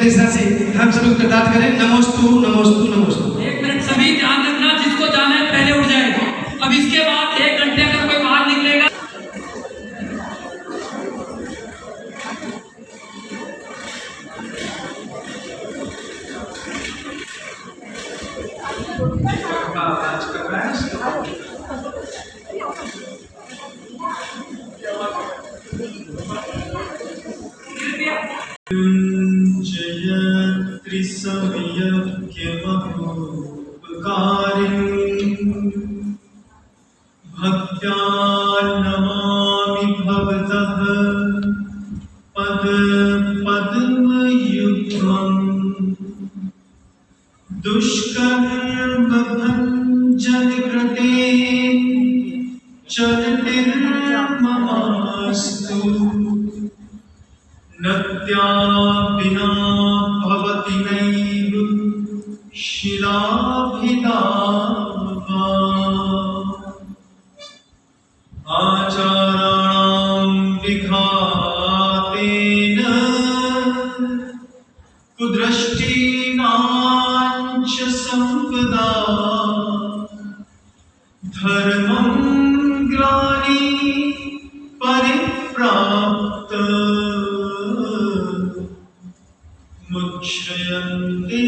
देशवासी हम सब लोग कृतार्थ करें। नमोस्तु नमोस्तु नमोस्तु। एक मिनट सभी ध्यान रखना, जिसको जाना है पहले उठ जाए। अब इसके बाद 1 घंटे अगर कोई बाहर निकलेगा भक्त्या नमामि भवतः पद पद्मयुग्मम् दुष्कर्म भञ्जन कृते चलतिर्ममास्तु नद्या विना भवति नैव शिलाभिदा आचाराणां विघातेन कुदृष्टीनां च संपदा धर्मं ग्लानि परिप्राप्त मुच्यन्ते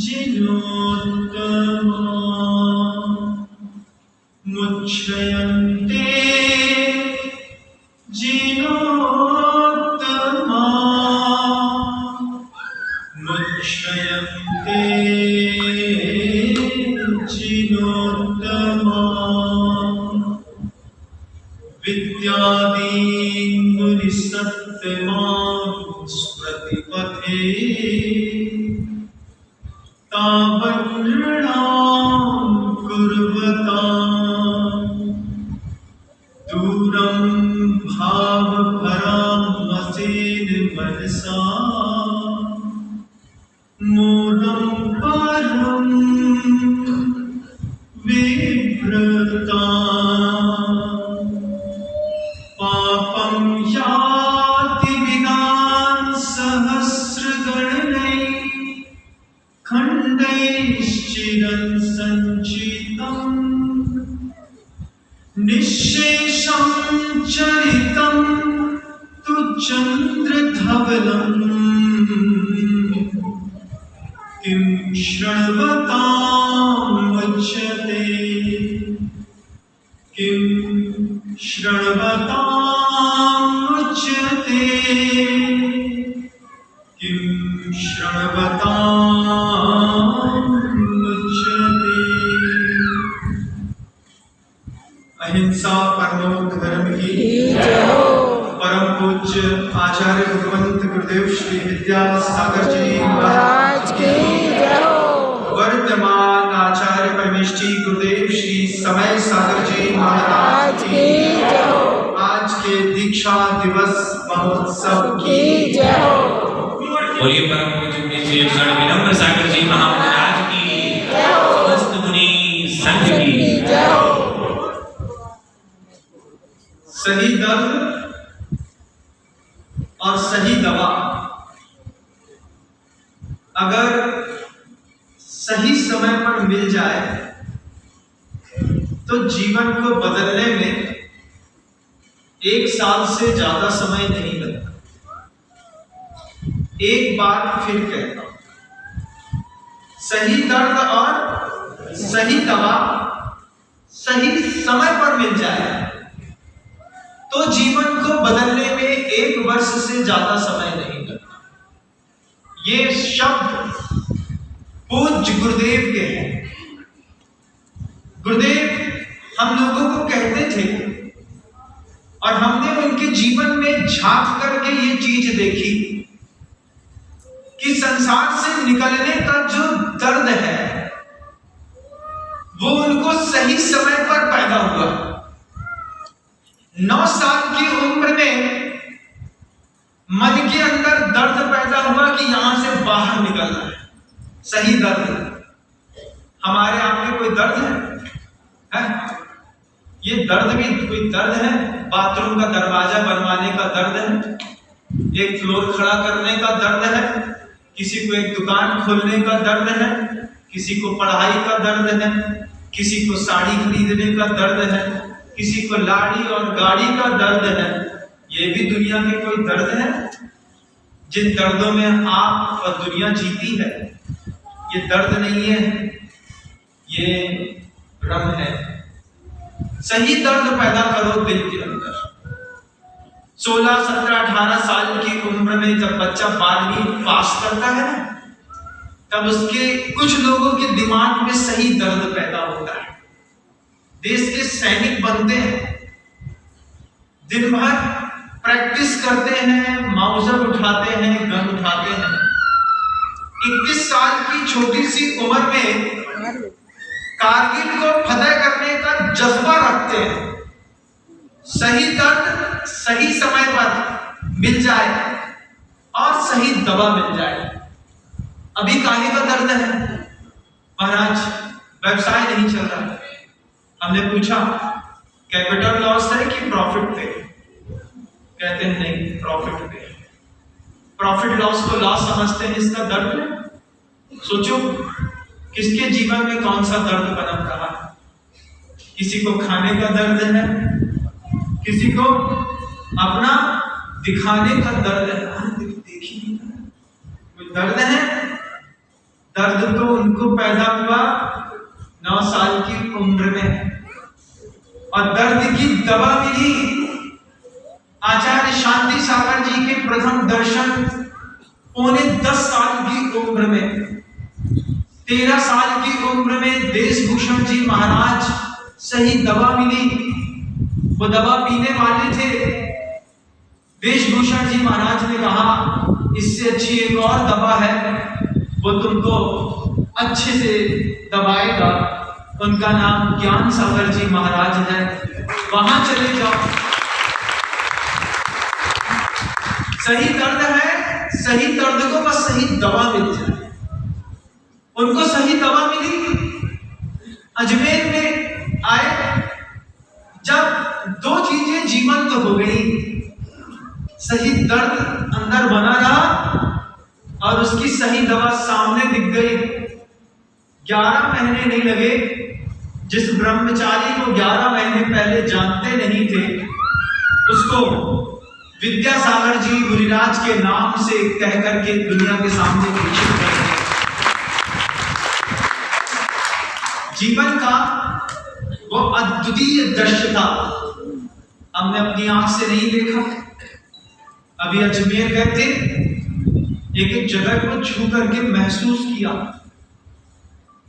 जिनोत्तमा मुच्यन्ते जिनोत्तमा मुच्यन्ते जिनोत्तमा विद्यादीन् मुनिसत्तमां स्मृतिपथे तावन्नृणां कुर्वतां दूरं भावपरामसेन मनसा मूलं परं विव्रता पापं याति विदान् सहस्रगणनैः खण्डैश्चिरं सञ्चितम् निःशेषं चरितं तु चन्द्रधवलम् किं श्रृण्वतामुच्यते किं श्रृण्वतामुच्यते किं श्रृण्वतामुच्यते। अहिंसा परमो धर्म की परम पूज्य आचार्य भगवंत गुरुदेव श्री विद्यासागर जी महाराज की वर्तमान आचार्य परमेष्ठी गुरुदेव श्री समय सागर जी महाराज की आज के दीक्षा दिवस महोत्सव की बोलिए परम पूज्य श्री विनम्र सागर जी महाराज की समस्त मुनि संघ की। सही दर्द और सही दवा अगर सही समय पर मिल जाए तो जीवन को बदलने में 1 साल से ज्यादा समय नहीं लगता। एक बार फिर कहता हूं, सही दर्द और सही दवा सही समय पर मिल जाए तो जीवन को बदलने में 1 वर्ष से ज्यादा समय नहीं लगता। ये शब्द पूज्य गुरुदेव के हैं। गुरुदेव हम लोगों को कहते थे और हमने उनके जीवन में झांक करके ये चीज देखी कि संसार से निकलने का जो दर्द है वो उनको सही समय पर पैदा हुआ। 9 साल की उम्र में मन के अंदर दर्द पैदा हुआ कि यहां से बाहर निकलना है। सही दर्द। हमारे आपके कोई दर्द है? ये दर्द भी कोई दर्द है? बाथरूम का दरवाजा बनवाने का दर्द है एक फ्लोर खड़ा करने का दर्द है, किसी को एक दुकान खोलने का दर्द है, किसी को पढ़ाई का दर्द है, किसी को साड़ी खरीदने का दर्द है, किसी को लाड़ी और गाड़ी का दर्द है। ये भी दुनिया के कोई दर्द है? जिन दर्दों में आप और दुनिया जीती है, ये दर्द नहीं है, ये भ्रम है। सही दर्द पैदा करो दिल के अंदर। 16, 17, 18 साल की उम्र में जब बच्चा 12वीं पास करता है ना, तब उसके कुछ लोगों के दिमाग में सही दर्द पैदा होता है। देश के सैनिक बनते हैं, दिन भर प्रैक्टिस करते हैं, माउजर उठाते हैं, गन उठाते हैं। 21 साल की छोटी सी उम्र में कारगिल को फतह करने का जज्बा रखते हैं। सही दर्द सही समय पर मिल जाए और सही दवा मिल जाए। अभी काहे का दर्द है? महाराज व्यवसाय नहीं चल रहा। हमने पूछा कैपिटल लॉस है कि प्रॉफिट पे? कहते हैं नहीं, प्रॉफिट पे। प्रॉफिट लॉस को लॉस समझते हैं, इसका दर्द है। सोचो किसके जीवन में कौन सा दर्द पनप रहा है? किसी को खाने का दर्द है, किसी को अपना दिखाने का दर्द है। देखिए कोई दर्द है? दर्द तो उनको पैदा हुआ 9 साल की उम्र में, और दर्द की दवा मिली आचार्य शांति सागर जी के प्रथम दर्शन पौने 10 साल की उम्र में। 13 साल की उम्र में देशभूषण जी महाराज सही दवा मिली, वो दवा पीने वाले थे। देशभूषण जी महाराज ने कहा इससे अच्छी एक और दवा है, वो तुमको अच्छे से दबाएगा। उनका नाम ज्ञान सागर जी महाराज है, वहां चले जाओ। सही दर्द है, सही दर्द को बस सही दवा मिल जाए। उनको सही दवा मिली। अजमेर में आए, जब 2 चीजें जीवंत हो गई, सही दर्द अंदर बना रहा और उसकी सही दवा सामने दिख गई। 11 महीने नहीं लगे। जिस ब्रह्मचारी को 11 महीने पहले जानते नहीं थे, उसको विद्यासागर जी मुनिराज के नाम से कह करके दुनिया के सामने दीक्षित कर दिया। जीवन का वो अद्वितीय दृश्य था, हमने अपनी आंख से नहीं देखा। अभी अजमेर गए थे, एक एक जगह को छू करके महसूस किया।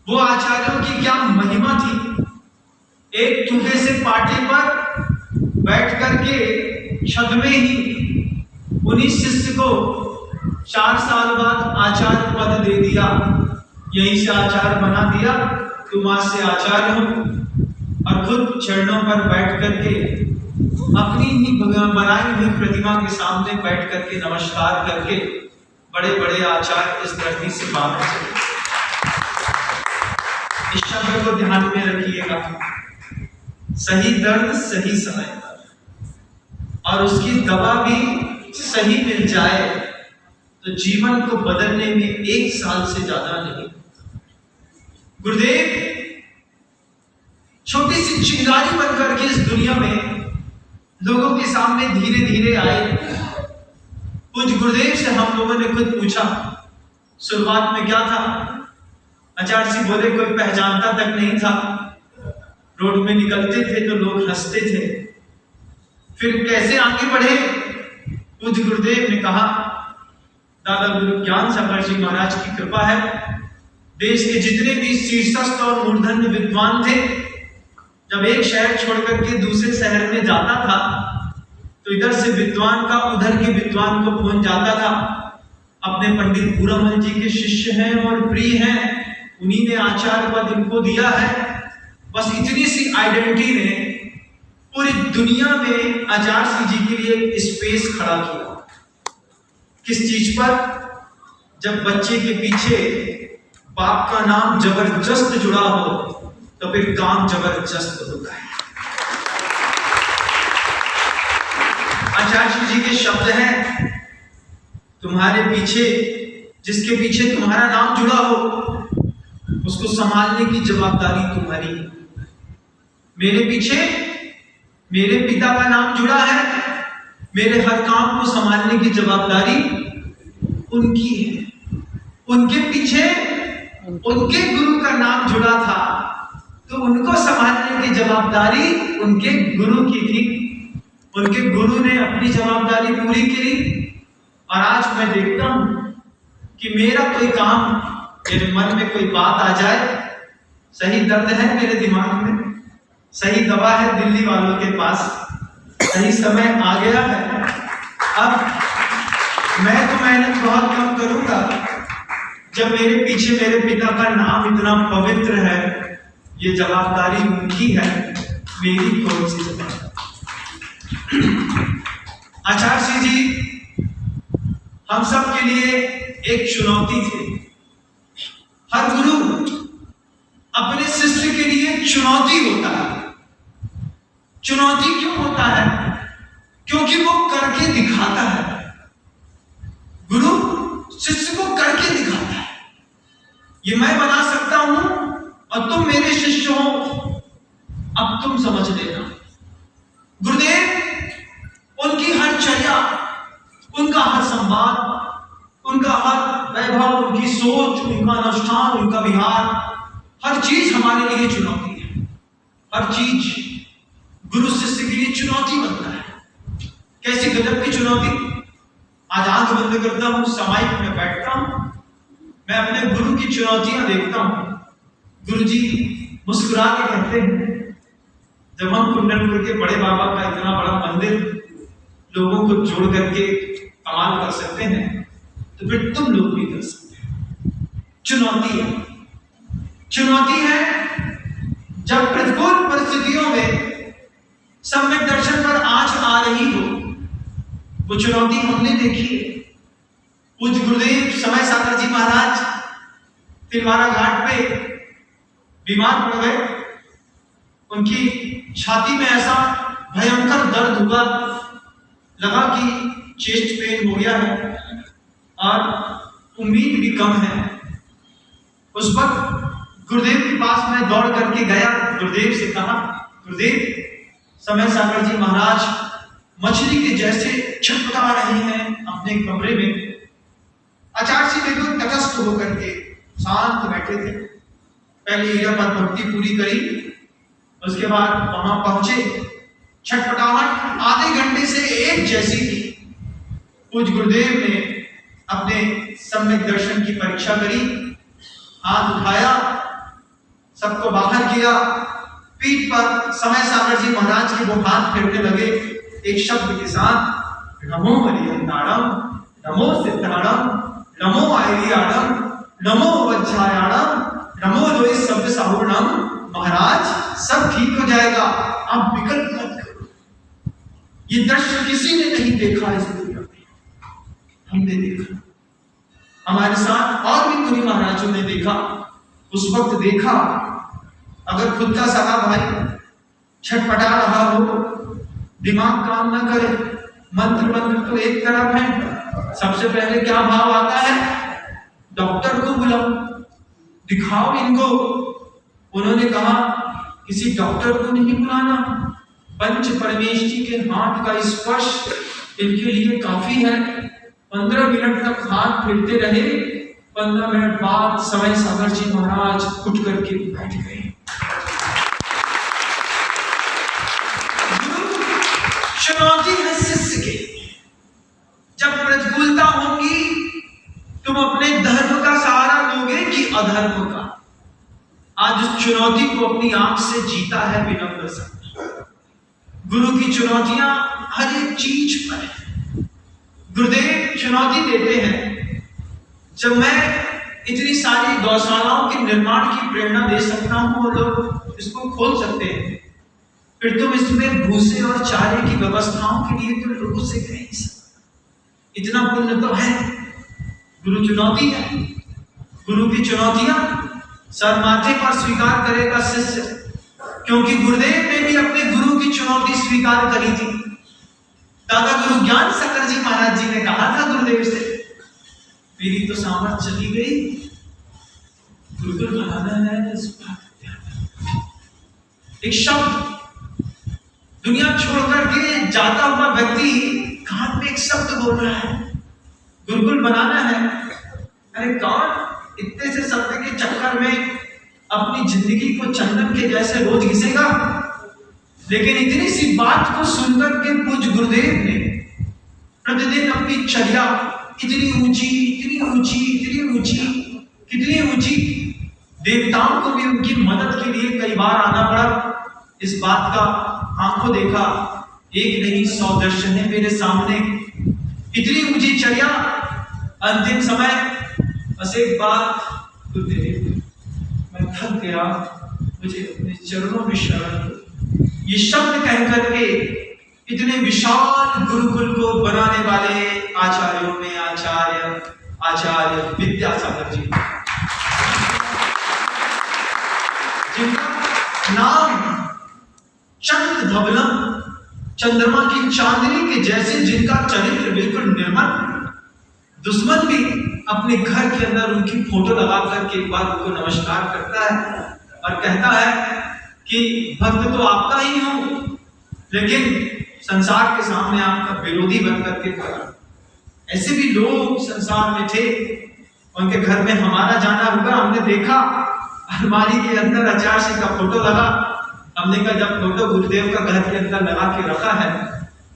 वो आचार्यों की क्या महिमा थी। एक टूटे से पार्टी पर बैठ करके छत में ही उन्हीं शिष्य को 4 साल बाद आचार्य पद दे दिया। यहीं से आचार्य बना दिया, तुम आज से आचार्य हो। और खुद चरणों पर बैठ करके अपनी ही बनाई हुई प्रतिमा के सामने बैठ करके नमस्कार करके बड़े बड़े आचार्य इस धरती से बाहर चले। इस शब्द को ध्यान में रखिएगा, सही दर्द सही समय पर, और उसकी दवा भी सही मिल जाए तो जीवन को बदलने में 1 साल से ज्यादा नहीं। गुरुदेव छोटी सी चिंगारी बनकर के इस दुनिया में लोगों के सामने धीरे धीरे आए। कुछ गुरुदेव से हम लोगों ने खुद पूछा शुरुआत में क्या था। आचार्य जी बोले कोई पहचानता तक नहीं था, रोड में निकलते थे तो लोग हंसते थे। फिर कैसे आगे बढ़े? कुछ गुरुदेव ने कहा दादा गुरु ज्ञान सागर जी महाराज की कृपा है, देश के जितने भी शीर्षस्थ और मूर्धन्य विद्वान थे, जब एक शहर छोड़कर के दूसरे शहर में जाता था तो इधर से विद्वान का उधर के विद्वान को फोन जाता था। अपने पंडित पूरमल जी के शिष्य हैं और प्रिय हैं, उन्हीं ने आचार्य पद इनको दिया है। बस इतनी सी आइडेंटिटी ने पूरी दुनिया में आचार्य जी के लिए एक स्पेस खड़ा किया। किस चीज पर? जब बच्चे के पीछे बाप का नाम जबरदस्त जुड़ा हो तो फिर काम जबरदस्त होता है। आचार्य जी के शब्द हैं, तुम्हारे पीछे, जिसके पीछे तुम्हारा नाम जुड़ा हो, उसको संभालने की जवाबदारी तुम्हारी। मेरे पीछे मेरे पिता का नाम जुड़ा है, मेरे हर काम को संभालने की जवाबदारी उनकी है। उनके पीछे उनके गुरु का नाम जुड़ा था, तो उनको संभालने की जवाबदारी उनके गुरु की थी। उनके गुरु ने अपनी जवाबदारी पूरी की, और आज मैं देखता हूं कि मेरा कोई काम, मेरे मन में कोई बात आ जाए, सही दर्द है मेरे दिमाग में, सही दवा है दिल्ली वालों के पास, सही समय आ गया है। अब मैं तो मेहनत बहुत कम करूंगा, जब मेरे पीछे मेरे पिता का नाम इतना पवित्र है। ये जवाबदारी उनकी है, मेरी कौन सी जवाबदारी। आचार्य जी हम सब के लिए एक चुनौती थी। हर गुरु अपने शिष्य के लिए चुनौती होता है। चुनौती क्यों होता है? क्योंकि वो करके दिखाता है। गुरु शिष्य को करके दिखाता है, ये मैं बना सकता हूं और तुम मेरे शिष्य हो, अब तुम समझ लेना। गुरुदेव उनकी हर चर्या, उनका हर संवाद, उनका हर वैभव, उनकी सोच, उनका अनुष्ठान, उनका विहार, हर चीज हमारे लिए चुनौती है। हर चीज गुरु शिष्य के लिए चुनौती बनता है। कैसी गजब की चुनौती। आज आंख बंद करता हूं, समाइक में बैठता हूं, मैं अपने गुरु की चुनौतियां देखता हूं। गुरु जी मुस्कुरा के कहते हैं, जब हम कुंडलपुर के बड़े बाबा का इतना बड़ा मंदिर लोगों को जोड़ करके कमाल कर सकते हैं, तो फिर तुम लोग भी कर सकते हैं। चुनौती है, चुनौती है जब प्रतिकूल परिस्थितियों में सम्यक दर्शन पर आंच आ रही हो। वो चुनौती हमने देखी है। पूज्य गुरुदेव समय सागर जी महाराज तिलवारा घाट पे बीमार पड़ गए। उनकी छाती में ऐसा भयंकर दर्द हुआ, लगा कि चेस्ट पेन हो गया है और उम्मीद भी कम है। उस वक्त गुरुदेव के पास मैं दौड़ करके गया, गुरुदेव से कहा, गुरुदेव समय सागर जी महाराज मछली के जैसे छटपटा रहे हैं अपने कमरे में। आचार्य जी बिल्कुल तटस्थ होकर के शांत बैठे थे। पहले हीरापद भक्ति पूरी करी, उसके बाद वहां पहुंचे। छटपटाहट आधे घंटे से एक जैसी थी। पूज्य गुरुदेव ने अपने सम्यक दर्शन की परीक्षा करी, हाथ उठाया, सबको बाहर किया। पीठ पर समय सागर जी महाराज के वो हाथ फेरने लगे एक शब्द के साथ, नमो हरिहंताणम, नमो सिद्धाणम, नमो आयरियाणम, नमो वज्रायाणम, नमो लोई शब्द साहुर्णम। महाराज सब ठीक हो जाएगा, आप विकल्प मत करो। ये दृश्य किसी ने नहीं देखा इस दुनिया में, हमने देखा। हमारे साथ और भी मुनि महाराजों ने देखा। उस वक्त देखा, अगर खुद का सगा भाई छटपटा रहा हो, दिमाग काम न करे, मंत्र तो एक तरफ है, सबसे पहले क्या भाव आता है? डॉक्टर को बुलाओ, दिखाओ इनको। उन्होंने कहा किसी डॉक्टर को नहीं बुलाना, पंच परमेश जी के हाथ का स्पर्श इनके लिए काफी है। 15 मिनट तक हाथ फेरते रहे। 15 मिनट बाद समय सागर जी महाराज उठ करके बैठ गए। चुनौती है शिष्य के। जब प्रतिकूलता होगी, तुम अपने धर्म का सहारा लोगे कि अधर्म का? आज उस चुनौती को अपनी आंख से जीता है विनम्र संत। गुरु की चुनौतियां हर एक चीज पर है। गुरुदेव चुनौती देते हैं। जब मैं इतनी सारी गौशालाओं के निर्माण की प्रेरणा दे सकता हूं, वो लोग इसको खोल सकते हैं, फिर तुम इसमें भूसे और चारे की व्यवस्थाओं के लिए तो लोगों से कह नहीं सकते। इतना पुण्य तो है। गुरु चुनौती है। गुरु की चुनौतियां सर माथे पर स्वीकार करेगा शिष्य, क्योंकि गुरुदेव ने भी अपने गुरु की चुनौती स्वीकार करी थी। दादा गुरु ज्ञान सागर जी महाराज जी ने कहा था गुरुदेव से, मेरी तो सामर्थ चली गई, गुरुकुल बनाना है इस बात को ध्यान रखना। एक शब्द दुनिया छोड़कर के जाता हुआ व्यक्ति कान में एक शब्द बोल रहा है, गुरुकुल बनाना है। अरे कौन इतने से शब्द के चक्कर में अपनी जिंदगी को चंदन के जैसे रोज घिसेगा? लेकिन इतनी सी बात को सुनकर के पूज्य गुरुदेव ने प्रतिदिन अपनी चर्या इतनी ऊंची, इतनी ऊंची, इतनी ऊंची, कितनी ऊंची, देवताओं को भी उनकी मदद के लिए कई बार आना पड़ा। इस बात का आंखों देखा, एक नहीं 100 दर्शन है मेरे सामने। इतनी ऊंची चर्या, अंतिम समय बस एक बात, गुरुदेव मैं थक गया, मुझे अपने चरणों में शरण दो। ये शब्द कह करके इतने विशाल गुरुकुल को बनाने वाले आचार्यों में आचार्य विद्यासागर जी, जिनका नाम चंद्र धवलम, चंद्रमा की चांदनी के जैसे, जिनका चरित्र बिल्कुल निर्मल, दुश्मन भी अपने घर के अंदर उनकी फोटो लगा करके एक बार उनको नमस्कार करता है और कहता है कि भक्त तो आपका ही हूं, लेकिन संसार के सामने आपका विरोधी बन करके खड़ा। ऐसे भी लोग संसार में थे, उनके घर में हमारा जाना हुआ, हमने देखा अलमारी के अंदर आचार्य जी का फोटो लगा। हमने कहा जब फोटो गुरुदेव का घर के अंदर लगा के रखा है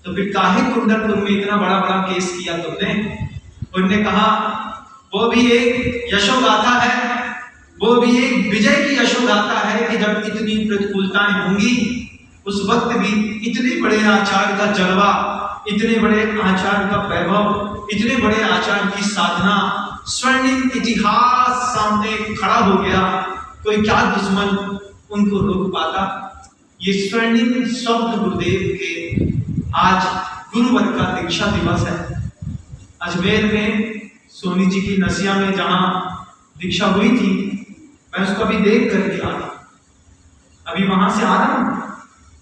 तो फिर काहे कुंडल तुम में इतना बड़ा बड़ा केस किया तुमने? उन्होंने कहा वो भी एक यशोगाथा है, वो भी एक विजय की यशोगाथा है कि जब इतनी प्रतिकूलताएं होंगी उस वक्त भी इतने बड़े आचार्य का जलवा, इतने बड़े आचार्य का वैभव, इतने बड़े आचार्य की साधना, स्वर्णिम इतिहास सामने खड़ा हो गया, कोई क्या दुश्मन उनको रोक पाता? ये स्वर्णिम शब्द गुरुदेव के आज गुरुवर का दीक्षा दिवस है। अजमेर में सोनी जी की नसिया में जहां दीक्षा हुई थी, मैं उसको अभी देख करके आ रहा, अभी वहां से आ रहा हूं।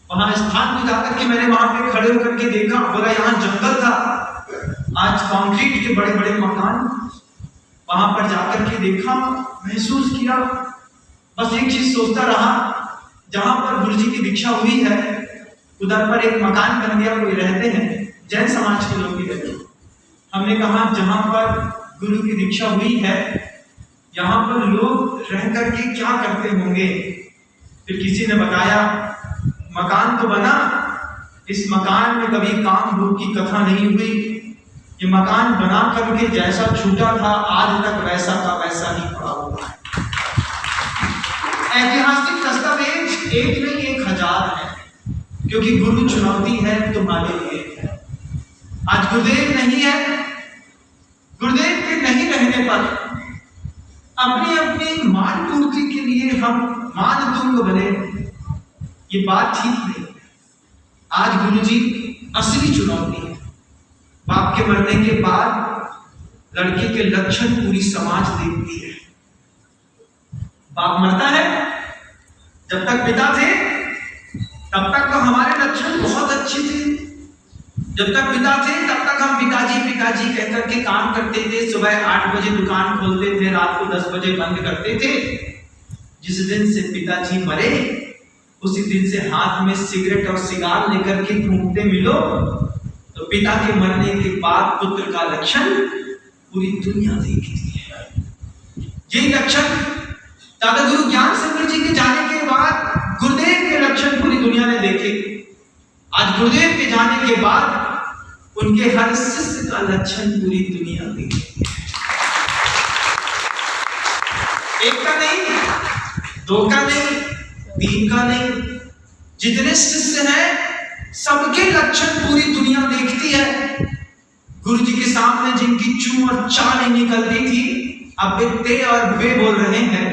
वहां स्थान पे जाकर के मैंने वहां पे खड़े होकर के देखा, बोला यहाँ जंगल था, आज कंक्रीट के बड़े बड़े मकान। वहां पर जाकर के देखा, महसूस किया, बस एक चीज सोचता रहा, जहां पर गुरु जी की दीक्षा हुई है उधर पर एक मकान बन गया, कोई रहते हैं, जैन समाज के लोग भी रहते हैं। हमने कहा जहां पर गुरु की दीक्षा हुई है यहाँ पर लोग रह करके क्या करते होंगे? फिर किसी ने बताया मकान तो बना, इस मकान में कभी काम भूख की कथा नहीं हुई, ये मकान बना करके जैसा छूटा था आज तक वैसा का वैसा ही पड़ा हुआ है। ऐतिहासिक दस्तावेज एक नहीं 1000 है, क्योंकि गुरु चुनौती है तुम्हारे लिए। आज गुरुदेव नहीं है, गुरुदेव के नहीं रहने पर अपनी अपनी मान पूर्ति के लिए हम मान तुंग बने, ये बात ठीक नहीं। आज गुरु जी असली चुनौती है। बाप के मरने के बाद लड़के के लक्षण पूरी समाज देखती है। बाप मरता है, जब तक पिता थे तब तक तो हमारे लक्षण बहुत अच्छे थे, जब तक पिता थे तब तक हम पिताजी पिताजी कहकर के काम करते थे। सुबह 8 बजे दुकान खोलते थे, रात को 10 बजे बंद करते थे। जिस दिन से पिताजी मरे उसी दिन से हाथ में सिगरेट और सिगार लेकर के घूमते मिलो। तो पिता के मरने के बाद पुत्र का लक्षण पूरी दुनिया देखती है। ये लक्षण दादा गुरु ज्ञान संकर जी के जाने के बाद गुरुदेव के लक्षण पूरी दुनिया ने देखे। आज गुरुदेव के जाने के बाद उनके हर शिष्य का लक्षण पूरी दुनिया देखती है। एक का नहीं, 2 का नहीं, 3 का नहीं, जितने शिष्य हैं सबके लक्षण पूरी दुनिया देखती है। गुरु जी के सामने जिनकी चू और चा नहीं निकलती थी, अब वे ते और वे बोल रहे हैं,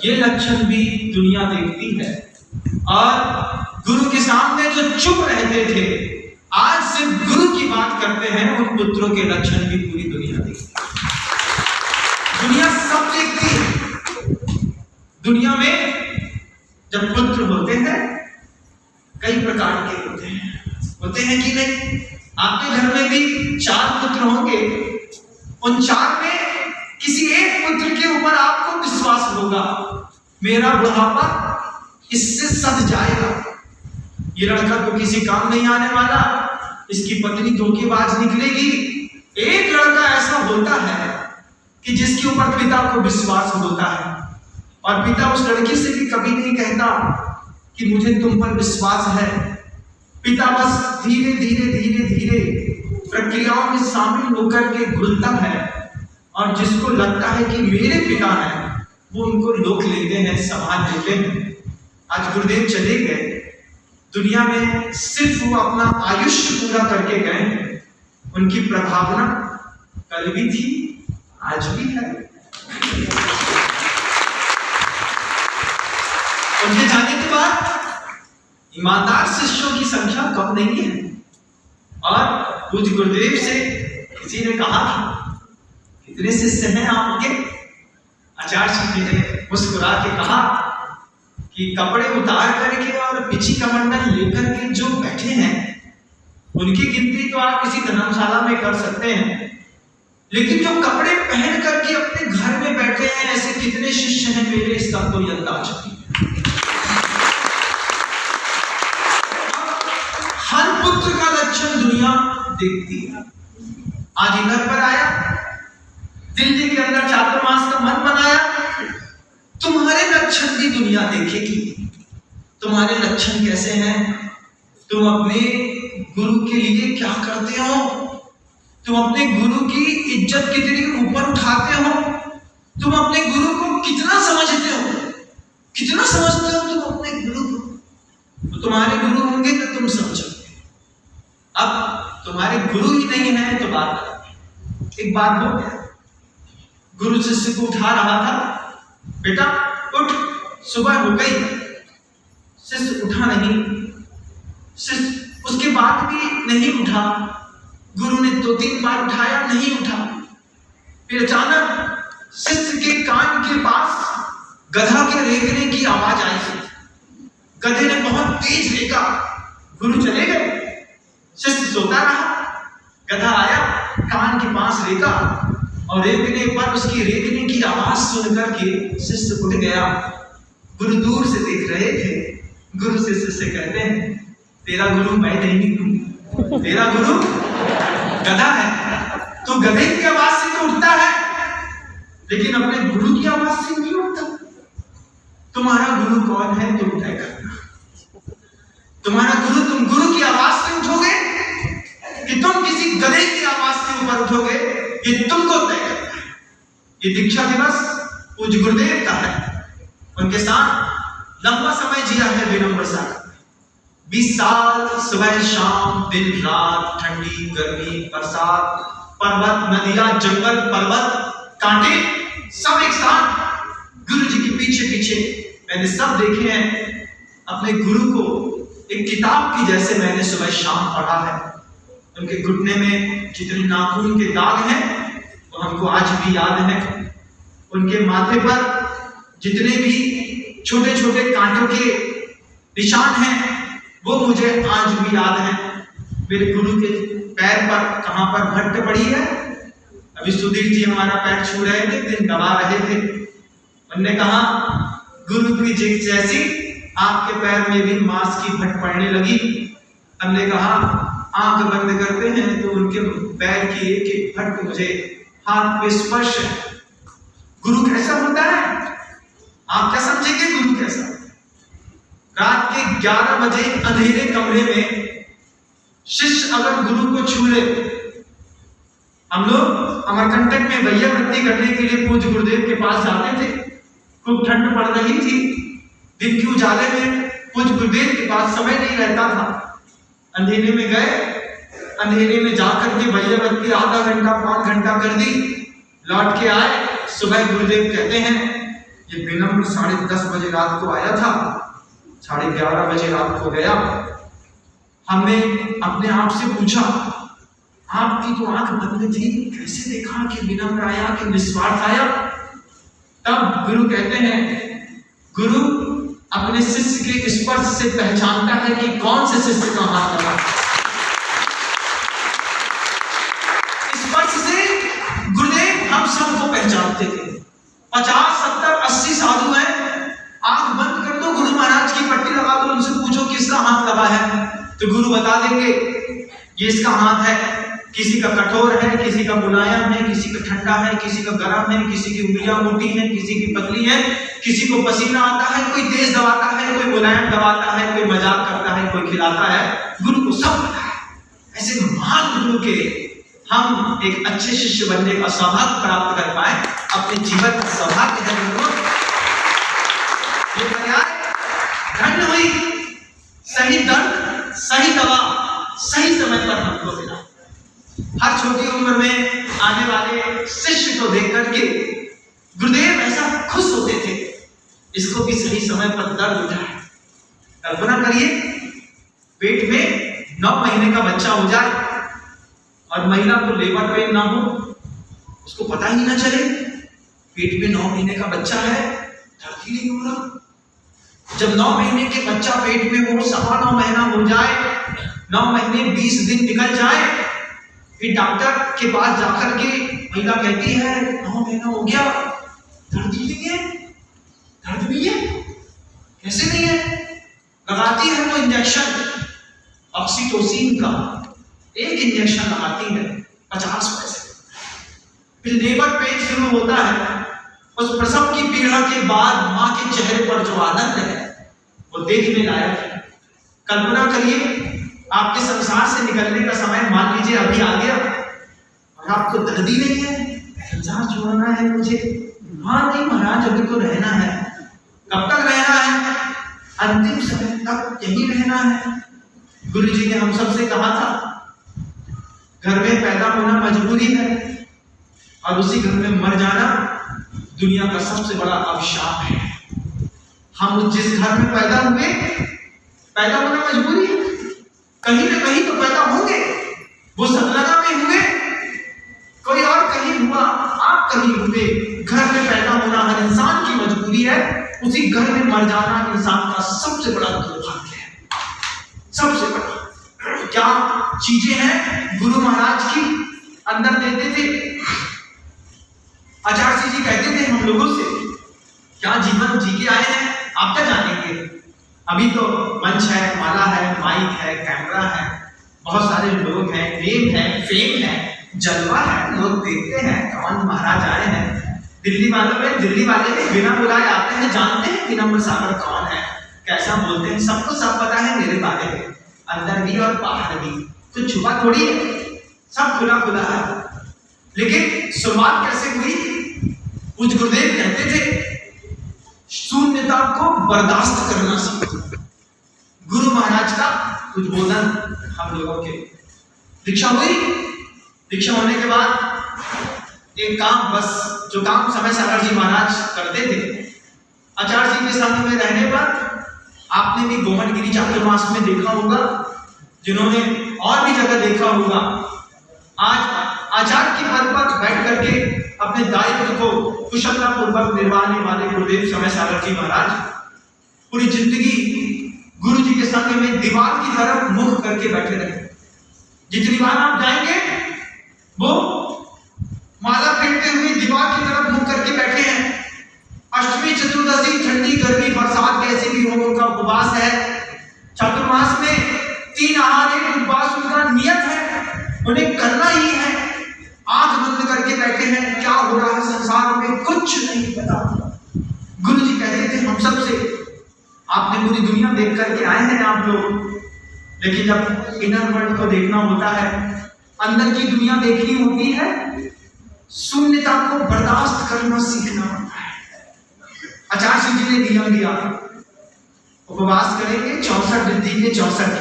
ये लक्षण भी दुनिया देखती है। और गुरु के सामने जो चुप रहते थे, आज सिर्फ गुरु की बात करते हैं, उन पुत्रों के लक्षण भी पूरी दुनिया देखती है। दुनिया सब देखती है। दुनिया में जब पुत्र होते हैं कई प्रकार के होते हैं कि नहीं? आपके घर में भी 4 पुत्र होंगे, उन 4 में किसी एक पुत्र के ऊपर आपको विश्वास होगा, मेरा बुढ़ापा इससे सध जाएगा, ये लड़का तो किसी काम नहीं आने वाला, इसकी पत्नी धोखेबाज निकलेगी। एक लड़का ऐसा होता है कि जिसके ऊपर पिता को विश्वास होता है, और पिता उस लड़की से भी कभी नहीं कहता कि मुझे तुम पर विश्वास है। पिता बस धीरे धीरे धीरे धीरे प्रक्रियाओं में शामिल होकर के घुलता है, और जिसको लगता है कि मेरे पिता हैं, वो उनको लोक लेते हैं, संभाल लेते हैं। आज गुरुदेव चले गए दुनिया में, सिर्फ वो अपना आयुष्य पूरा करके गए। उनकी प्रभावना कल भी थी, आज भी है। उनके जाने के बाद ईमानदार शिष्यों की संख्या कम नहीं है। और पूज्य गुरुदेव से किसी ने कहा था, कितने शिष्य हैं आपके? आचार्य जी ने मुस्कुरा के कहा कि कपड़े उतार करके और पिछी कमंडल लेकर के जो बैठे हैं, उनकी गिनती तो आप किसी धर्मशाला में कर सकते हैं, लेकिन जो कपड़े पहन करके अपने घर में बैठे हैं, ऐसे कितने शिष्य हैं मेरे, इसका कोई अंदाज नहीं। हर पुत्र का लक्षण दुनिया देखती है। आज इधर पर आया, दिल्ली के अंदर चातुर्मास का मन बनाया, तुम्हारे लक्षण भी दुनिया देखेगी। तुम्हारे लक्षण कैसे हैं? तुम अपने गुरु के लिए क्या करते हो? तुम अपने गुरु की इज्जत कितनी ऊपर उठाते हो? तुम अपने गुरु को कितना समझते हो? कितना समझते हो तुम अपने गुरु को? तो तुम्हारे गुरु होंगे तो तुम समझोगे। अब तुम्हारे गुरु ही नहीं है तो बात, एक बात हो गया। गुरु शिष्य को उठा रहा था, बेटा उठ, सुबह हो गई। शिष्य उठा नहीं, शिष्य उसके बाद भी नहीं उठा। गुरु ने 2-3 बार उठाया, नहीं उठा। फिर अचानक शिष्य के कान के पास गधा के रेंगने की आवाज आई। गधे ने बहुत तेज रेंगा, गुरु चले गए, शिष्य सोता रहा। गधा आया, कान के पास रेंगा, और रेंगने पर उसकी रेंगने की आवाज सुनकर के शिष्य उठ गया। गुरु दूर से देख रहे थे। गुरु शिष्य से कहते हैं, तेरा गुरु मैं नहीं हूं, तेरा गुरु गधा है। तो गधे की आवाज से तो उठता है, लेकिन अपने गुरु की आवाज से नहीं उठता। तुम्हारा गुरु कौन है तुम तय करना। तुम्हारा गुरु, तुम गुरु की आवाज से उठोगे कि तुम किसी गधे की आवाज से ऊपर उठोगे, ये तुमको तय करना है। ये दीक्षा दिवस पूज्य गुरुदेव का है। उनके साथ लंबा समय जिया है विनम्र सागर। 20 साल सुबह शाम दिन रात, ठंडी गर्मी बरसात, पर्वत नदियां जंगल पर्वत कांटे सब एक साथ गुरु जी के पीछे पीछे मैंने सब देखे हैं। अपने गुरु को एक किताब की जैसे मैंने सुबह शाम पढ़ा है। उनके घुटने में जितने नाखून के दाग हैं वो हमको आज भी याद है। उनके माथे पर जितने भी छोटे छोटे कांटों के निशान हैं वो मुझे आज भी याद है। मेरे गुरु के पैर पर कहां पर भट्ट पड़ी है। अभी सुधीर जी हमारा पैर छू रहे थे, दिन दबा रहे थे। उन्होंने कहा गुरु की जैसी आपके पैर में भी मांस की भट्ट पड़ने लगी। हमने कहा आंख बंद करते हैं तो उनके पैर की एक एक भट्ट मुझे हाथ पे स्पर्श है। गुरु कैसा होता है आप क्या समझेंगे? गुरु कैसा? रात के 11 बजे अंधेरे कमरे में शिष्य अगर गुरु को छू ले, हम लोग अमरकंटक में भैया वृत्ति करने के लिए पूज्य गुरुदेव के पास जाते थे। खूब ठंड पड़ रही थी, दिन के उजाले में पूज्य गुरुदेव के पास समय नहीं रहता था। अंधेरे में गए, अंधेरे में जाकर के भैया वृत्ति आधा घंटा 5 घंटा कर दी, लौट के आए। सुबह गुरुदेव कहते हैं ये विनम्र 10:30 बजे रात को आया था, 11:30 बजे रात को गया। हमने अपने आप से पूछा आपकी तो आंख बंद थी, कैसे देखा कि विनम्र आया कि निस्वार्थ आया? तब गुरु कहते हैं गुरु अपने शिष्य के स्पर्श से पहचानता है कि कौन से शिष्य का हाथ लगा। स्पर्श से गुरुदेव हम सब सबको पहचानते थे। 50, 70, 80 साधु हैं, आंख बंद कर दो, गुरु महाराज की पट्टी लगा दो, उनसे पूछो किसका हाथ लगा है, तो गुरु बता देंगे ये इसका हाथ है। किसी का कठोर है, किसी का मुलायम है, किसी का ठंडा है, किसी का गर्म है, किसी की उंगलियां मोटी है, किसी की पतली है, किसी को पसीना आता है, कोई तेज दबाता है, कोई मुलायम दबाता है, कोई मजाक करता है, कोई खिलाता है। गुरु को सब पता है। ऐसे महान गुरु के हम एक अच्छे शिष्य बनने का सौभाग्य प्राप्त कर पाए, अपने जीवन का सौभाग्य है गुरु। ये पर्याय धन्य हुई, सही दर्द, सही दवा, सही समय पर हमको मिला। हर छोटी उम्र में आने वाले शिष्य को देख करके गुरुदेव ऐसा खुश होते थे, इसको भी सही समय पर दर्द उठा है। कल्पना करिए, पेट में 9 महीने का बच्चा हो जाए और महिला को लेबर पेन ना हो, उसको पता ही ना चले पेट में 9 महीने का बच्चा है, दर्द ही नहीं हो रहा। जब 9 महीने के बच्चा पेट में हो, 9.25 महीना हो जाए, 9 महीने 20 दिन निकल जाए, फिर डॉक्टर के पास जाकर के महिला कहती है 9 महीना हो गया, दर्द ही नहीं है, दर्द नहीं है, कैसे नहीं है? लगाती है वो इंजेक्शन ऑक्सीटोसिन का, एक इंजेक्शन लगाती है 50 पैसे। फिर लेबर पेन शुरू होता है। उस प्रसव की पीड़ा के बाद मां के चेहरे पर जो आनंद है वो देखने लायक है। कल्पना करिए, आपके संसार से निकलने का समय मान लीजिए अभी आ गया और आपको दर्द ही नहीं है, संसार छोड़ना है मुझे। हाँ नहीं महाराज, अभी तो रहना है। कब तक रहना है? अंतिम समय तक यही रहना है। गुरु जी ने हम सबसे कहा था, घर में पैदा होना मजबूरी है और उसी घर में मर जाना दुनिया का सबसे बड़ा अभिशाप है। हम जिस घर में पैदा हुए, पैदा होना मजबूरी है, कहीं ना कहीं तो पैदा होंगे। वो सतलगा में हुए, कोई और कहीं हुआ, आप कहीं हुए। घर में पैदा होना हर इंसान की मजबूरी है, उसी घर में मर जाना इंसान का सबसे बड़ा दुर्भाग्य है। सबसे बड़ा क्या चीजें हैं गुरु महाराज की अंदर देते थे। आचार्य जी कहते थे हम लोगों से, क्या जीवन जी के आए हैं, आप क्या जानेंगे। अभी तो मंच है, माला है, माइक है, कैमरा है, बहुत सारे लोग हैं, नेम है, फेम है, जलवा है, लोग देखते हैं कौन महाराज आए हैं। दिल्ली वाले भी बिना बुलाए आते हैं, जानते हैं कि नम्र सागर कौन है, कैसा बोलते हैं, सबको सब पता है मेरे बारे में, अंदर भी और बाहर भी, कुछ छुपा थोड़ी है, सब खुला खुला है। लेकिन शुरुआत कैसे हुई? कुछ गुरुदेव कहते थे शून्यता को बर्दाश्त करना सीखो। गुरु महाराज का उद्बोधन हम लोगों के दीक्षा हुई। दीक्षा होने के बाद एक काम, बस जो काम समय सागर जी महाराज करते थे, आचार्य जी के संग में रहने पर आपने भी गोमटगिरी चातुर्मास में देखा होगा, जिन्होंने और भी जगह देखा होगा। आज आचार्य के पद पर बैठ करके अपने दायित्व को कुशलतापूर्वक निभाने वाले गुरुदेव समय सागर जी महाराज पूरी जिंदगी गुरु जी के संग में दीवार की तरफ मुख करके बैठे रहे। जितनी बार आप जाएंगे वो माला फेंकते हुए दीवार की तरफ मुख करके बैठे हैं। अष्टमी, चतुर्दशी, ठंडी, गर्मी, बरसात कैसी भी हो, उनका उपवास है। चातुर्मास में 3 आहार 1 उपवास उनका नियत है, उन्हें करना ही है। आंख बंद करके बैठे हैं, क्या हो रहा है संसार में कुछ नहीं पता। गुरु जी कहते थे हम सबसे, आपने पूरी दुनिया देख करके आए हैं आप लोग, लेकिन जब इनर वर्ल्ड को देखना होता है, अंदर की दुनिया देखनी होती है, शून्यता को बर्दाश्त करना सीखना होता है। आचार्य जी ने नियम दिया, उपवास करेंगे 64 रिद्धि के 64।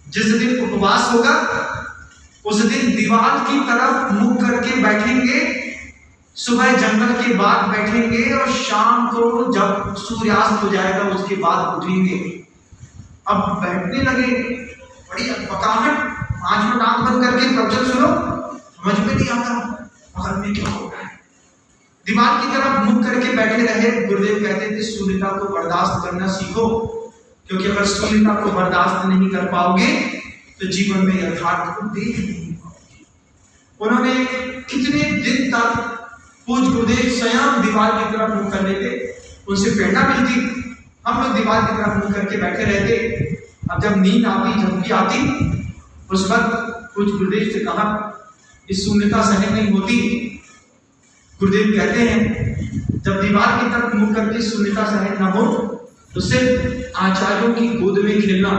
जिस दिन उपवास होगा उस दिन दीवार की तरफ मुख करके बैठेंगे, सुबह जंगल के बाद बैठेंगे और शाम को जब सूर्यास्त हो जाएगा उसके बाद उठेंगे। अब बैठने लगे, बड़ी पकाहट, 5 मिनट आंख बंद करके प्रवचन सुनो, समझ में नहीं आता बगल में क्या हो रहा है। दीवार की तरफ मुख करके बैठे रहे। गुरुदेव कहते थे शून्यता को बर्दाश्त करना सीखो, क्योंकि अगर शून्यता को बर्दाश्त नहीं कर पाओगे तो जीवन में यथार्थ को देख नहीं पाओगे। उन्होंने कितने दिन तक पूज्य गुरुदेव स्वयं दीवार की तरफ मुंह कर लेते, उनसे प्रेरणा मिलती। हम लोग दीवार की तरफ मुंह करके बैठे रहते। अब जब नींद आती, जब भी आती, उस वक्त पूज्य गुरुदेव से कहा, इस शून्यता सहन नहीं होती। गुरुदेव कहते हैं जब दीवार की तरफ मुंह करके शून्यता सहन न हो तो सिर्फ आचार्यों की गोद में खेलना।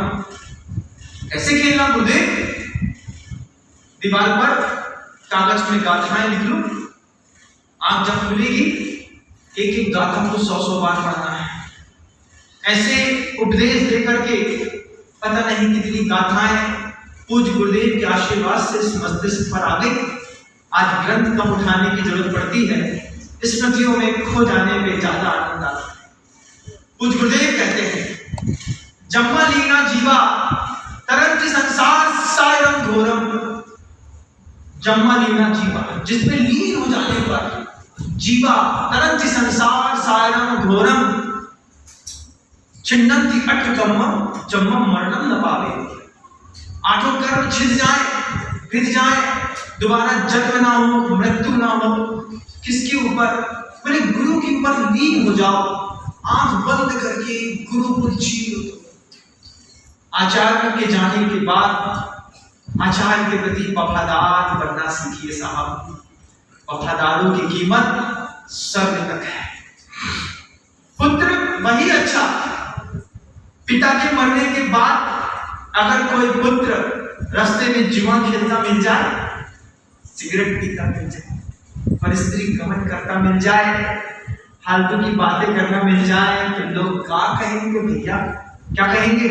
कैसे खेलना गुरुदेव? दीवार पर कागज में गाथाएं लिख लो, आंख जब खुलेगी एक एक गाथा को 100 बार पढ़ना है। ऐसे उपदेश देकर के पता नहीं कितनी गाथाएं पूज्य गुरुदेव के आशीर्वाद से इस मस्तिष्क पर आ गई। आज ग्रंथ कम उठाने की जरूरत पड़ती है, स्मृतियों में खो जाने में ज्यादा आनंद आता है। पूज्य गुरुदेव कहते हैं जम्मा लीना जीवा तरंति संसार सायरम घोरम। जम्मा लीना जीवा, जिसमें लीन हो जाने पर जीवा तरंति संसार सायरम घोरम छिन्नन्ति अट्ठकम्मम जम्मम मरणम न पावे। आठों कर्म छिद जाए, फिर जाए, दोबारा जन्म ना हो, मृत्यु ना हो। किसके ऊपर? बोले गुरु के ऊपर लीन हो जाओ, आंख बंद करके गुरु को जी लो। आचार्य के जाने के बाद आचार्य के प्रति वफादार बनना सीखिए साहब। वफादारों की कीमत स्वर्ग तक है। पुत्र वही अच्छा, पिता के मरने के बाद अगर कोई पुत्र रास्ते में जुआ खेलता मिल जाए, सिगरेट पीता मिल जाए, पर स्त्री गमन करता मिल जाए, फालतू की बातें करना मिल जाए, तो लोग क्या कहेंगे भैया? क्या कहेंगे?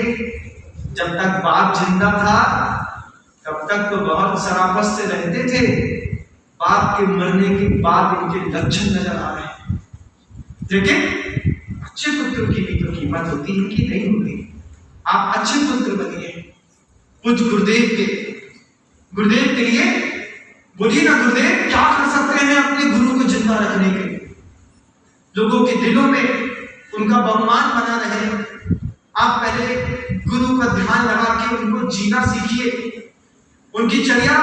जब तक बाप जिंदा था तब तक तो बहुत शराफत से रहते थे, बाप के मरने के बाद इनके लक्षण नजर आ रहे हैं। लेकिन अच्छे पुत्र की भी तो कीमत होती है कि नहीं होती? आप अच्छे पुत्र बनिए। कुछ गुरुदेव के लिए बोलिए ना, गुरुदेव क्या कर सकते हैं अपने गुरु को जिंदा रखने के लिए, लोगों के दिलों में उनका बहुमान बना रहे। आप पहले गुरु का ध्यान लगा के उनको जीना सीखिए। उनकी चर्या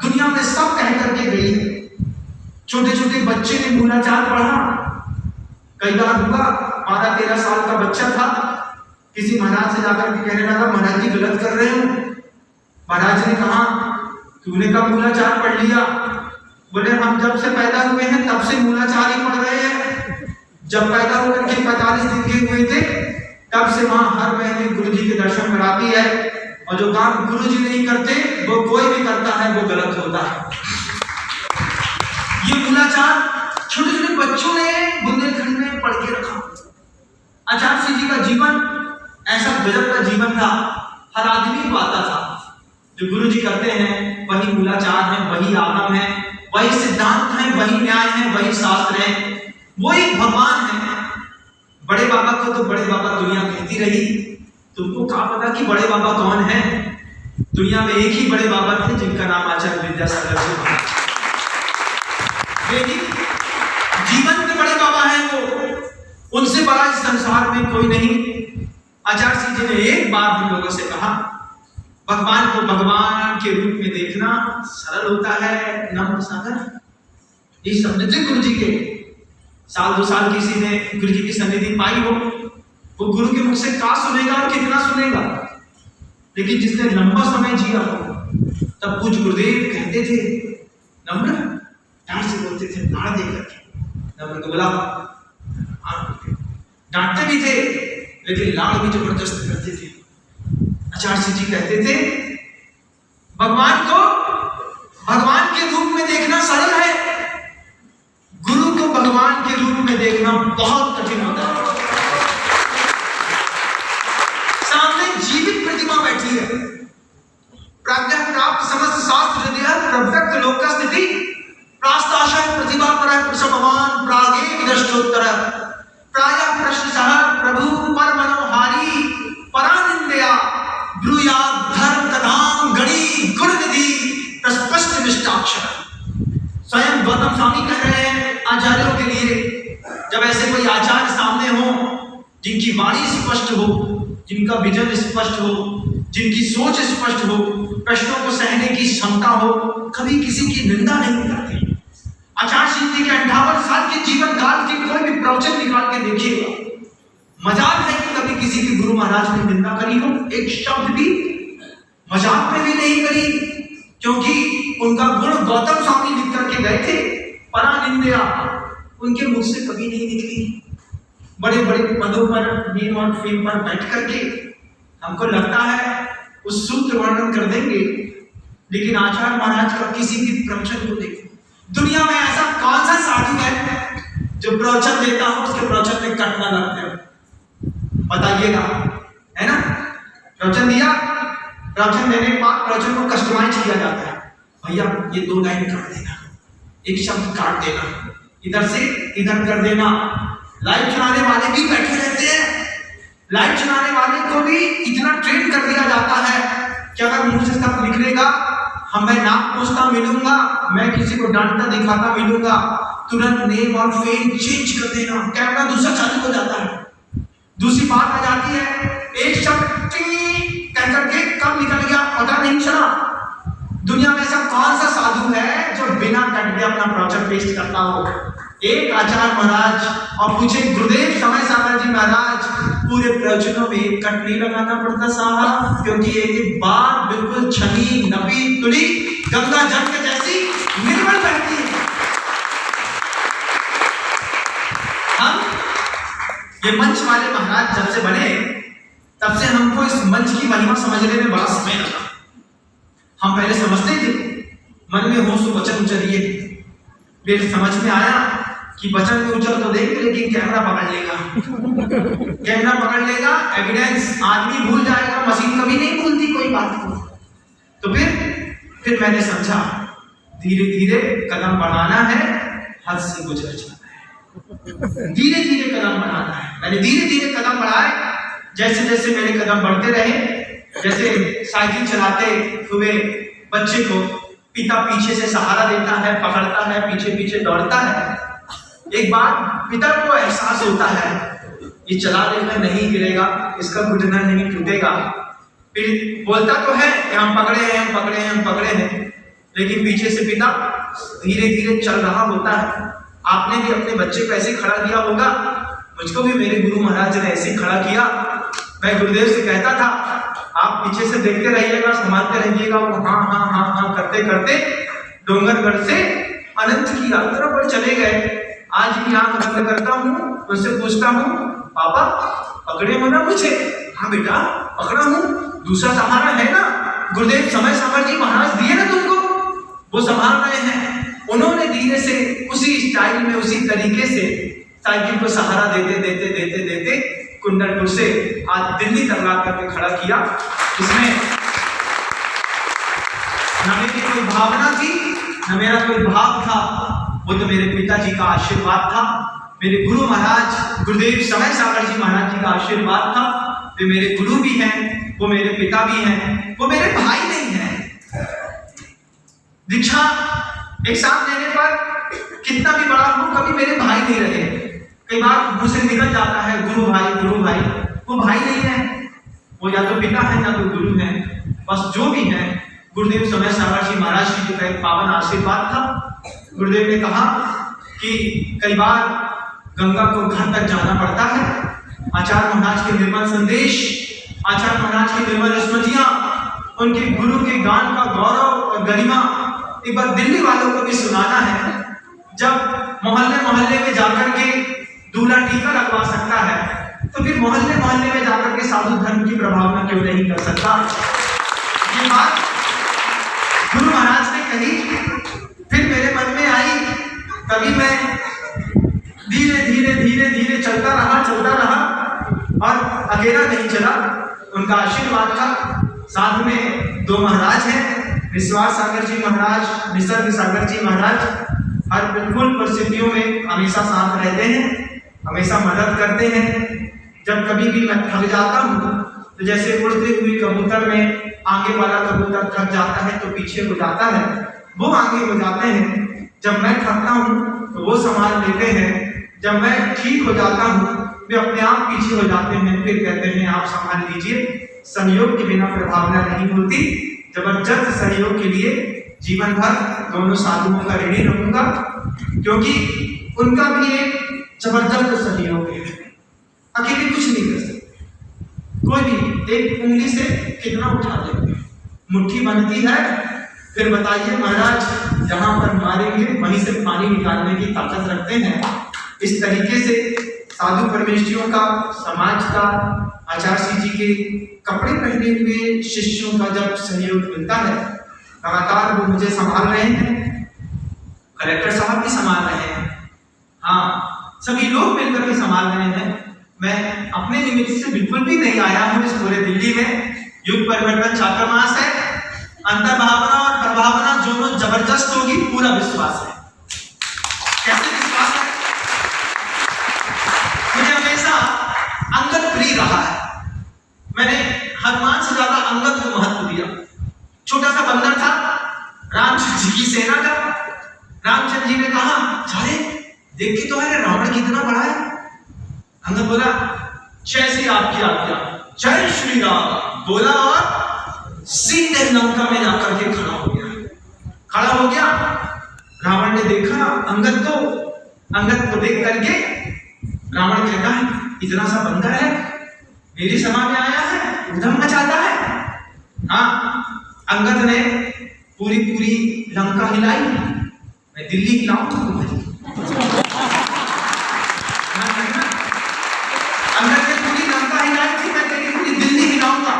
दुनिया में सब कह करके गई है। छोटे छोटे बच्चे ने मूलाचार पढ़ा। कई बार हुआ 12-13 साल का बच्चा था, किसी महाराज से जाकर के कहने लगा, महाराज जी गलत कर रहे हो। महाराज ने कहा, तूने कब मूलाचार पढ़ लिया? बोले हम जब से पैदा हुए हैं तब से मूलाचार ही पढ़ रहे हैं। जब पैदा होकर के 45 दिन के हुए थे तब से माँ हर महीने गुरु जी के दर्शन कराती है, और जो काम गुरु जी नहीं करते वो कोई भी करता है वो गलत होता है। ये मूलाचार छोटे छोटे बच्चों ने बुंदेलखंड में पढ़ के रखा। आचार्य जी का जीवन ऐसा गजब का जीवन था, हर आदमी को आता था। जो गुरु जी करते हैं वही मूलाचार है, वही आगम है, वही सिद्धांत है, वही न्याय है, वही शास्त्र है, वही भगवान है। बड़े बाबा को तो बड़े बाबा दुनिया कहती रही। तुमको क्या पता कि बड़े बाबा कौन है? दुनिया में एक ही बड़े बाबा थे जिनका नाम आचार्य विद्यासागर जी था। जीवन के बड़े बाबा हैं वो, उनसे बड़ा इस संसार में कोई नहीं। आचार्य जी ने एक बार हम लोगों से कहा, भगवान को भगवान के रूप में देखना सरल होता है नम्र सागर। ये शब्द थे गुरु जी के। साल 2 साल किसी ने गुरु जी की सन्निधि पाई हो, वो गुरु के मुख से क्या सुनेगा और कितना सुनेगा। लेकिन जिसने लंबा समय जिया हो, तब कुछ गुरुदेव कहते थे नम्र, डांट से बोलते थे, लाड़ देकर के नम्र को बोला। डांटते भी थे लेकिन लाड़ भी जबरदस्त करते थे। आचार्य जी कहते थे भगवान को भगवान के रूप में देखना सरल है, गुरु को भगवान के रूप में देखना बहुत कठिन होता है। सामने जीवित प्रतिमा बैठी है, प्राज्ञा प्राप्त समस्त शास्त्र हृदय प्रव्यक्त लोक स्थिति प्रास्ताशय प्रतिभा पर प्रसभवान प्रागेक दृष्टोत्तर प्रायः प्रश्न सह प्रभु पर मनोहारी परानिंदया ब्रूया धर्म तथाम गणी गुण निधि प्रस्पष्ट निष्ठाक्षर। स्वयं गौतम स्वामी कह रहे हैं आचार्यों के लिए, जब ऐसे कोई आचार्य सामने हो जिनकी वाणी स्पष्ट हो, जिनका विजन स्पष्ट हो, जिनकी सोच स्पष्ट हो, कष्टों को सहने की क्षमता हो, कभी किसी की निंदा नहीं करते। आचार्य सिद्धि के 58 साल के जीवन काल के कोई भी प्रवचन निकाल के देखिएगा, मजाक है कि कभी किसी के गुरु महाराज ने निंदा करी हो, एक शब्द भी मजाक में भी नहीं करी, क्योंकि उनका गुण गौतम स्वामी लिख करके गए थे, परानिंदा उनके मुख से कभी नहीं निकली। बड़े बड़े पदों पर, नेम और फेम पर बैठ करके हमको लगता है उस सूत्र वर्णन कर देंगे, लेकिन आचार्य महाराज का किसी भी प्रवचन को देखो, दुनिया में ऐसा कौन सा साधु है जो प्रवचन देता हो उसके प्रवचन में कट ना लगते हो? बताइएगा, है ना? प्रवचन दिया, प्रवचन देने के बाद प्रवचन को कस्टमाइज किया जाता है, भैया ये 2 लाइन काट देना, एक शब्द काट देना, इधर से इधर कर देना। लाइव चलाने वाले भी बैठे रहते हैं, लाइव चलाने वाले को भी इतना ट्रेन कर दिया जाता है कि अगर मुंह से सब निकलेगा, मैं नाम पूछता मिलूंगा, मैं किसी को डांटता दिखाता मिलूंगा, तुरंत नेम और फेम चेंज कर देना, कैमरा दूसरा चालू हो जाता है। दूसरी बात आ जाती है, एक शब्द कह करके कब निकल गया पता नहीं चला। दुनिया में ऐसा कौन सा साधु है जो बिना कट के अपना प्रवचन पेश करता हो? एक आचार्य महाराज और पूछे गुरुदेव समय सागर जी महाराज, पूरे प्रवचनों में एक कट नहीं लगाना पड़ता साहब, क्योंकि एक बात बिल्कुल छनी नबी तुली गंगा जल के जैसी निर्मल बहती है। हम ये मंच वाले महाराज जब से बने तब से हमको इस मंच की महिमा समझने में बड़ा समय लगा। हम पहले समझते थे मन में हो सो वचन उचलिए, फिर समझ में आया कि वचन में उचल तो देख, लेकिन कैमरा पकड़ लेगा, कैमरा पकड़ लेगा, एविडेंस आदमी भूल जाएगा, मशीन कभी नहीं भूलती कोई बात को। तो फिर मैंने समझा धीरे धीरे कदम बढ़ाना है, हद से गुजर जाना है, धीरे धीरे कदम बढ़ाना है। मैंने धीरे धीरे कदम बढ़ाए, जैसे जैसे मेरे कदम बढ़ते रहे, जैसे साइकिल चलाते हुए बच्चे को पिता पीछे से सहारा देता है, पकड़ता है, पीछे पीछे दौड़ता है, एक बार पिता को एहसास होता है ये चला लेकर नहीं गिरेगा, इसका घुटना नहीं टूटेगा, फिर बोलता तो है कि हम पकड़े हैं, हम पकड़े हैं, हम पकड़े हैं, लेकिन पीछे से पिता धीरे धीरे चल रहा होता है। आपने भी अपने बच्चे को ऐसे खड़ा किया होगा, मुझको भी मेरे गुरु महाराज ने ऐसे खड़ा किया। मैं गुरुदेव से कहता था आप पीछे से देखते रहिएगा, संभालते रहिएगा, वो हाँ हाँ हाँ हाँ करते करते डोंगरगढ़ से अनंत की यात्रा पर चले गए। आज भी आंख बंद करता हूँ, उनसे पूछता हूँ पापा पकड़े हो ना मुझे? हाँ बेटा पकड़ा हूँ, दूसरा सहारा है ना, गुरुदेव समय सागर जी महाराज दिए ना तुमको, वो संभाल रहे हैं। उन्होंने धीरे से उसी स्टाइल में, उसी तरीके से साइकिल को सहारा देते देते देते देते कुंडलपुर से आज दिल्ली तक ला करके खड़ा किया। इसमें न मेरी कोई भावना थी, न मेरा कोई भाव था, वो तो मेरे पिताजी का आशीर्वाद था, मेरे गुरु महाराज गुरुदेव समय सागर जी महाराज जी का आशीर्वाद था। वे मेरे गुरु भी हैं, वो मेरे पिता भी हैं, वो मेरे भाई नहीं हैं। दीक्षा एक साथ लेने पर कितना भी बड़ा हो, कभी मेरे भाई नहीं रहे। कई बार मुंह से निकल जाता है गुरु भाई गुरु भाई, वो भाई नहीं है, वो या तो पिता है या तो गुरु है। बस जो भी है गुरुदेव समय सागर जी महाराज जी का एक पावन आशीर्वाद था। गुरुदेव ने कहा कि कई बार गंगा को घर तक जाना पड़ता है, आचार्य महाराज के निर्मल संदेश, आचार्य महाराज की निर्मल स्मृतियां, उनके गुरु के गान का गौरव और गरिमा एक बार दिल्ली वालों को भी सुनाना है। जब मोहल्ले मोहल्ले में जाकर के दूल्हा टीका लगवा सकता है, तो फिर मोहल्ले मोहल्ले में जाकर के साधु धर्म की प्रभावना क्यों नहीं कर सकता? ये बात गुरु महाराज ने कही, फिर मेरे मन में आई। कभी मैं धीरे धीरे धीरे धीरे चलता रहा और अकेला नहीं चला, उनका आशीर्वाद था। साथ में 2 महाराज हैं, विश्वास सागर जी महाराज, निसर्ग सागर जी महाराज। हर बिल्कुल परिस्थितियों में हमेशा साथ रहते हैं, हमेशा मदद करते हैं। जब कभी भी मैं थक जाता हूँ, तो जैसे उड़ते हुए कबूतर में आगे वाला कबूतर थक जाता है तो पीछे हो जाता है, वो आगे हो जाते हैं। जब मैं थकता हूँ तो वो संभाल लेते हैं, जब मैं ठीक हो जाता हूँ वे अपने आप पीछे हो जाते हैं, फिर कहते हैं आप संभाल लीजिए। सहयोग के बिना प्रभावना नहीं होती। जबरदस्त सहयोग के लिए जीवन भर दोनों साधुओं का ऋणी रहूंगा, क्योंकि उनका भी एक जबरदस्त सहयोग है। अकेले कुछ नहीं कर सकते, कोई भी एक उंगली से कितना उठा लेंगे, मुट्ठी बनती है। फिर बताइए महाराज, जहां पर मारेंगे वहीं से पानी निकालने की ताकत रखते हैं। इस तरीके से साधु परमेश्वरियों का, समाज का, आचार्य जी के कपड़े पहने हुए शिष्यों का जब सहयोग मिलता है, लगातार वो मुझे संभाल रहे हैं, कलेक्टर साहब भी संभाल रहे हैं, हाँ सभी लोग मिलकर के संभाल रहे हैं। मैं अपने निमित्त से बिल्कुल भी नहीं आया हूँ इस पूरे दिल्ली में। युग परिवर्तन चातुर्मास है, अंतर्भावना और प्रभावना दोनों जबरदस्त होगी, पूरा विश्वास है। कैसे विश्वास है? मुझे हमेशा अंगद प्रिय रहा है। मैंने हनुमान से ज्यादा अंगद को महत्व दिया। छोटा सा बंदर था, रामचंद्र जी की सेना का। रामचंद्र जी ने कहा, अरे देख के तो है रावण कितना बड़ा है। अंगद बोला, जय श्री राम की आज्ञा, जय श्री राम बोला और सीधे लंका में जाकर के खड़ा हो गया। रावण ने देखा अंगद को देख करके रावण कहता है, इतना सा बंदर है, मेरी सभा में आया है, उधम मचाता है। हाँ, अंगद ने पूरी लंका हिलाई, मैं दिल्ली हिलाऊं तो अंगद ने पूरी लंका हिलाई थी, मैं तेरी पूरी दिल्ली हिलाऊंगा।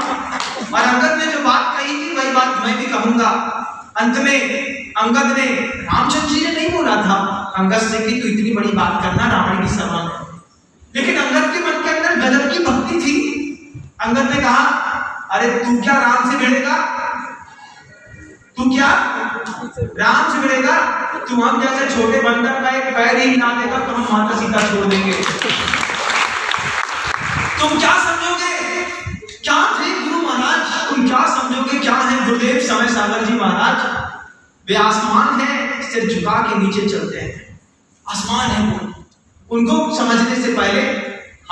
और अंगद ने जो बात कही थी वही बात मैं भी कहूंगा। अंत में अंगद ने, रामचंद्र जी ने नहीं बोला था अंगद से कि तू इतनी बड़ी बात करना रावण की सभा में, लेकिन अंगद के मन के अंदर गजब की भक्ति थी। अंगद ने कहा, अरे तू क्या राम से भिड़ेगा, तू क्या राम से भिड़ेगा? तू हम जैसे छोटे बंदर का एक पैर ही हिला देगा तो हम माता सीता छोड़ देंगे। तुम क्या समझोगे, क्या थे गुरु महाराज, तुम क्या समझोगे क्या है गुरुदेव समय सागर जी महाराज? वे आसमान है, सिर झुका के नीचे चलते हैं, आसमान है वो। उनको समझने से पहले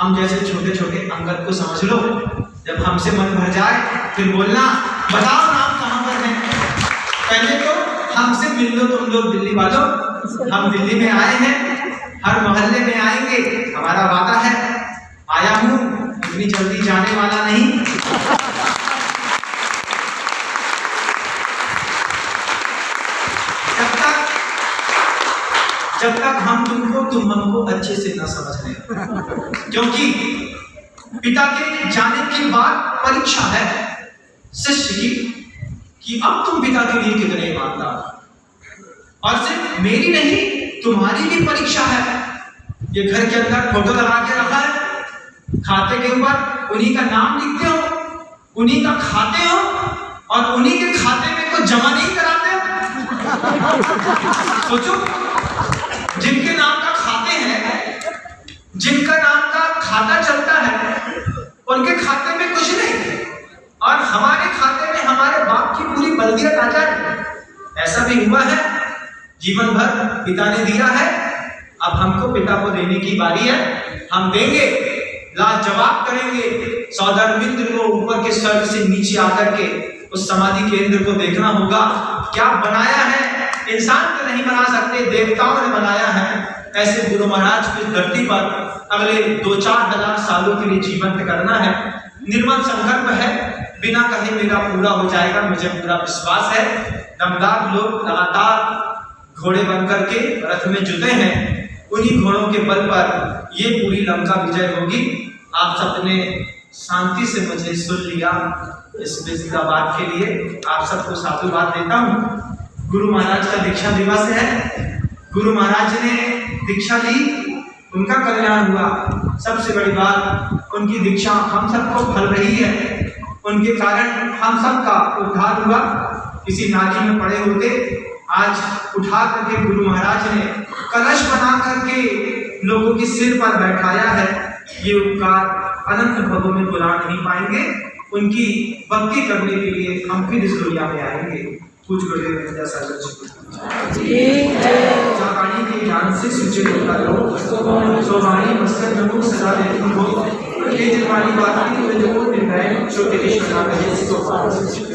हम जैसे छोटे छोटे अंगद को समझ लो। जब हमसे मन भर जाए फिर बोलना, बताओ राम कहाँ पर है। पहले तो हमसे मिल लो तुम लोग दिल्ली वालों, हम दिल्ली में आए हैं, हर मोहल्ले में आएंगे, हमारा वादा है। आया हूँ, इतनी जल्दी जाने वाला नहीं। जब तक हम तुम हमको अच्छे से न समझ लें, क्योंकि पिता के जाने के बाद परीक्षा है शिष्य की कि अब तुम पिता के लिए कितने ईमानदार। और सिर्फ मेरी नहीं, तुम्हारी भी परीक्षा है। ये घर के अंदर फोटो लगा के रखा है, खाते के ऊपर उन्हीं का नाम लिखते हो, उन्हीं का खाते हो और उन्हीं के खाते में कुछ जमा नहीं कराते हो। सोचो, जिनके नाम का खाते हैं, जिनका नाम का खाता चलता है, उनके खाते में कुछ नहीं और हमारे खाते में हमारे बाप की पूरी बल्दियत आ जाए। ऐसा भी हुआ है, जीवन भर पिता ने दिया है, अब हमको पिता को देने की बारी है। हम देंगे, लाजवाब करेंगे। सौदामिंद्र को ऊपर के स्वर्ग से नीचे आकर के उस समाधि केंद्र को देखना होगा। क्या बनाया है, इंसान तो नहीं बना सकते, देवताओं ने बनाया है। ऐसे गुरु महाराज की धरती पर अगले 2-4 हजार सालों के लिए जीवंत करना है। निर्मल संकल्प है, बिना कहे मेरा पूरा हो जाएगा, मुझे पूरा विश्वास है। दमदार लोग लगातार घोड़े बनकर के रथ में जुटे हैं, उन्हीं घोड़ों के बल पर ये पूरी लंका विजय होगी। आप सबने शांति से मुझे सुन लिया। इस व्यस्त बात के लिए आप सबको साधुवाद देता हूँ। गुरु महाराज का दीक्षा दिवस है, गुरु महाराज ने दीक्षा ली, उनका कल्याण हुआ। सबसे बड़ी बात, उनकी दीक्षा हम सबको फल रही है, उनके कारण हम सबका उद्धार हुआ। किसी नाली में पड़े होते, आज उठा करके गुरु महाराज ने कलश बना करके लोगों के सिर पर बैठाया है। ये उपकार अनंत भवों में भुला नहीं पाएंगे। उनकी भक्ति करने के लिए हम फिर इस दुनिया में आएंगे। कुछ गुरुदेव विद्यासागर जी के ज्ञान से सूचित होता रहो, सोवाणी मस्तक नमो सदा देती हो। ये दिल वाली बात थी, तो मुझे वो दिन है जो तेरी शरण में